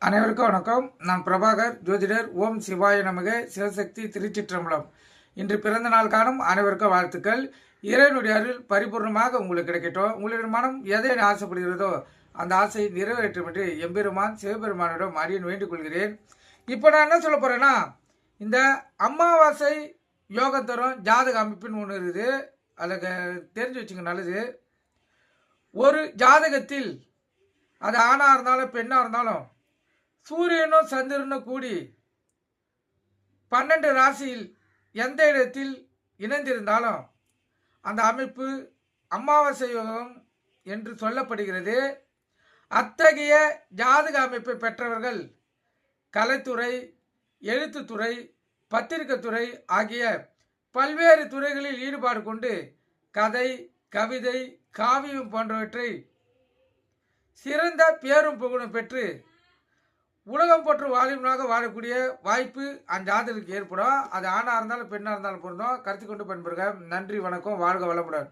அனைவருக்கும் வணக்கம். நான் பிரபாகர், ஜோதிடர். ஓம் சிவாய நமக. சிவசக்தி திருச்சிற்றம்பலம். இன்று பிறந்த நாள் காணும் அனைவருக்கும் வாழ்த்துக்கள். இறைவனுடைய அருள் பரிபூர்ணமாக உங்களுக்கு கிடைக்கட்டும். உங்களுடைய மனம் எதை ஆசைப்படுகிறதோ அந்த ஆசையை நிறைவேற்றும் என்று எம்பெருமான் சிவபெருமானிடம் அடியேன் வேண்டிக் கொள்கிறேன். இப்போ நான் என்ன சொல்ல போறேன்னா, இந்த அமாவாசை யோகம் தரும் ஜாதக அமைப்புன்னு ஒன்று இருக்குது. அதில் தெரிஞ்சு வச்சுங்க, நல்லது. ஒரு ஜாதகத்தில் அது ஆணாக இருந்தாலும் பெண்ணாக இருந்தாலும் சூரியனும் சந்திரனும் கூடி 12 ராசியில் எந்த இடத்தில் இணைந்திருந்தாலும் அந்த அமைப்பு அமாவாசை யோகம் என்று சொல்லப்படுகிறது. அத்தகைய ஜாதக அமைப்பை பெற்றவர்கள் கலைத்துறை, எழுத்துத்துறை, பத்திரிகைத்துறை ஆகிய பல்வேறு துறைகளில் ஈடுபாடு கொண்டு கதை, கவிதை, காவியம் போன்றவற்றை சிறந்த பேரும் புகழும் பெற்று உலகம் போற்று வாலிபனாக வாழக்கூடிய வாய்ப்பு அந்த ஜாதகத்துக்கு ஏற்படும். அது ஆணாக இருந்தாலும் பெண்ணாக இருந்தாலும் பொருந்தும். கருத்து கொண்டு பயன்பெறுக. நன்றி, வணக்கம், வாழ்க வளமுடன்.